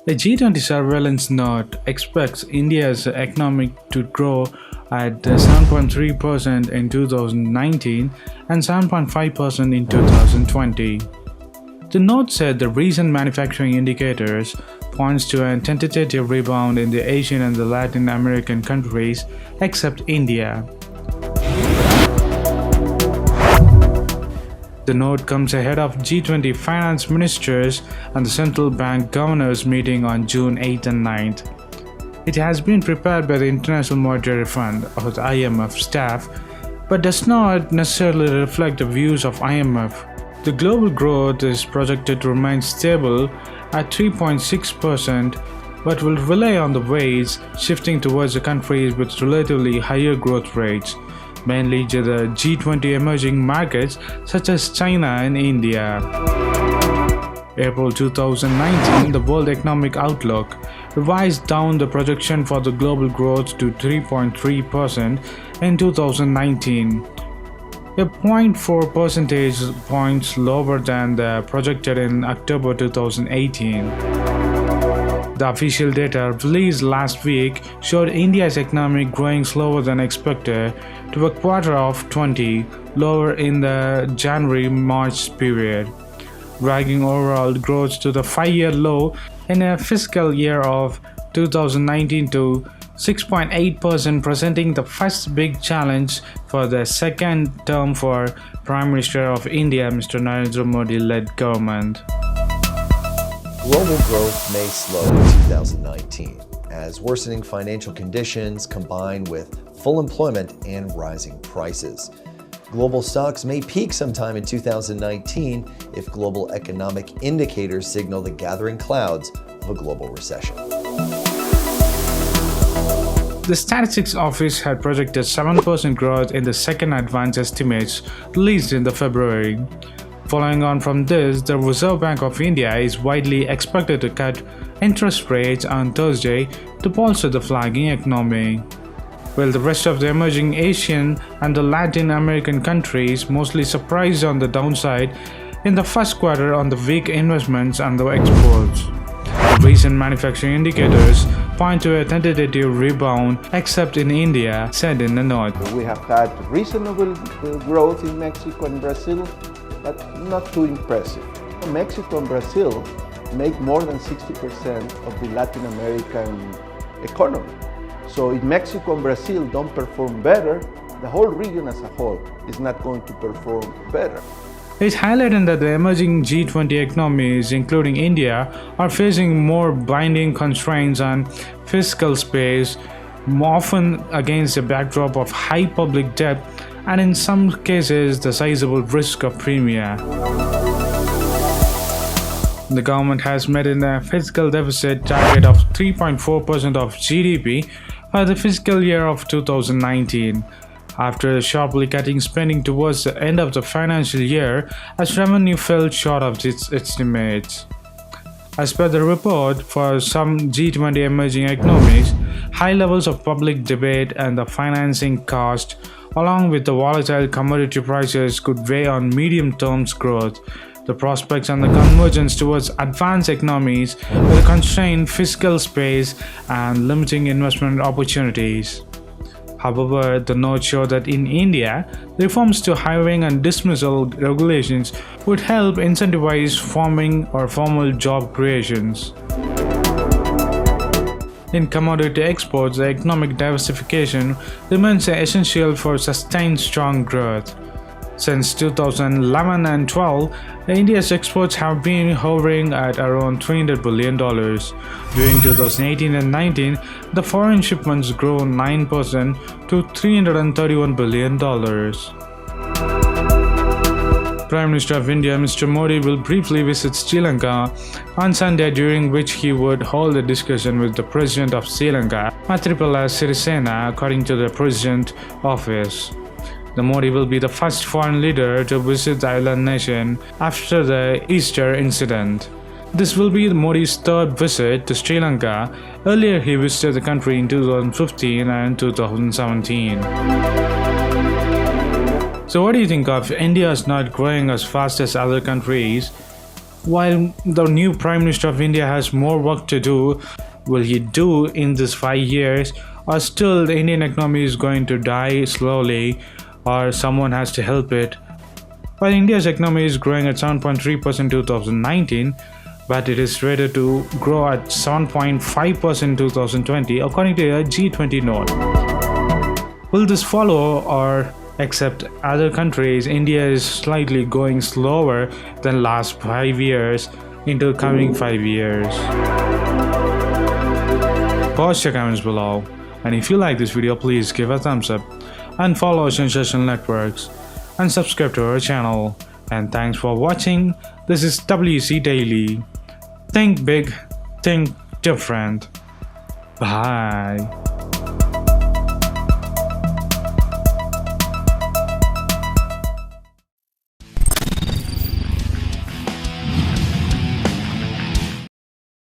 A G20 surveillance note expects India's economy to grow at 7.3% in 2019 and 7.5% in 2020. The note said the recent manufacturing indicators points to a tentative rebound in the Asian and the Latin American countries except India. The note comes ahead of G20 finance ministers and the central bank governors meeting on June 8 and 9. It has been prepared by the International Monetary Fund or the IMF staff, but does not necessarily reflect the views of IMF. The global growth is projected to remain stable at 3.6%, but will rely on the weights shifting towards the countries with relatively higher growth rates, mainly to the G20 emerging markets such as China and India. April 2019, the World Economic Outlook revised down the projection for the global growth to 3.3% in 2019, a 0.4 percentage points lower than the projected in October 2018. The official data released last week showed India's economy growing slower than expected to a quarter of 20, lower in the January-March period, dragging overall growth to the 5-year low in a fiscal year of 2019 to 6.8%, presenting the first big challenge for the second term for Prime Minister of India, Mr. Narendra Modi-led government. Global growth may slow in 2019 as worsening financial conditions combine with full employment and rising prices. Global stocks may peak sometime in 2019 if global economic indicators signal the gathering clouds of a global recession. The Statistics Office had projected 7% growth in the second advance estimates released in February. Following on from this, the Reserve Bank of India is widely expected to cut interest rates on Thursday to bolster the flagging economy. While the rest of the emerging Asian and the Latin American countries mostly surprised on the downside in the first quarter on the weak investments and the exports. The recent manufacturing indicators point to a tentative rebound except in India, said in the note. We have had reasonable growth in Mexico and Brazil, but not too impressive. Mexico and Brazil make more than 60% of the Latin American economy. So if Mexico and Brazil don't perform better, the whole region as a whole is not going to perform better. It highlighted that the emerging G20 economies, including India, are facing more binding constraints on fiscal space, often against a backdrop of high public debt and in some cases the sizable risk of premium. The government has met in a fiscal deficit target of 3.4% of GDP for the fiscal year of 2019, after sharply cutting spending towards the end of the financial year as revenue fell short of its estimates. As per the report, for some G20 emerging economies, high levels of public debate and the financing cost, along with the volatile commodity prices, could weigh on medium-term growth. The prospects and the convergence towards advanced economies with constrained fiscal space and limiting investment opportunities. However, the note showed that in India, reforms to hiring and dismissal regulations would help incentivize forming or formal job creations. In commodity exports, the economic diversification remains essential for sustained strong growth. Since 2011 and 12, India's exports have been hovering at around $300 billion. During 2018 and 19, the foreign shipments grew 9% to $331 billion. Prime Minister of India, Mr. Modi, will briefly visit Sri Lanka on Sunday, during which he would hold a discussion with the President of Sri Lanka, Maithripala Sirisena, according to the President Office. The Modi will be the first foreign leader to visit the island nation after the Easter incident. This will be Modi's third visit to Sri Lanka. Earlier, he visited the country in 2015 and 2017. So what do you think of India's not growing as fast as other countries? While the new Prime Minister of India has more work to do, will he do in this 5 years, or still the Indian economy is going to die slowly, or someone has to help it? While India's economy is growing at 7.3% in 2019, but it is rated to grow at 7.5% in 2020 according to a G20 note. Will this follow, or except other countries, India is slightly going slower than last 5 years into the coming 5 years? Post your comments below, and if you like this video, please give a thumbs up and follow us on social networks and subscribe to our channel. And thanks for watching. This is WC Daily. Think big, think different. Bye.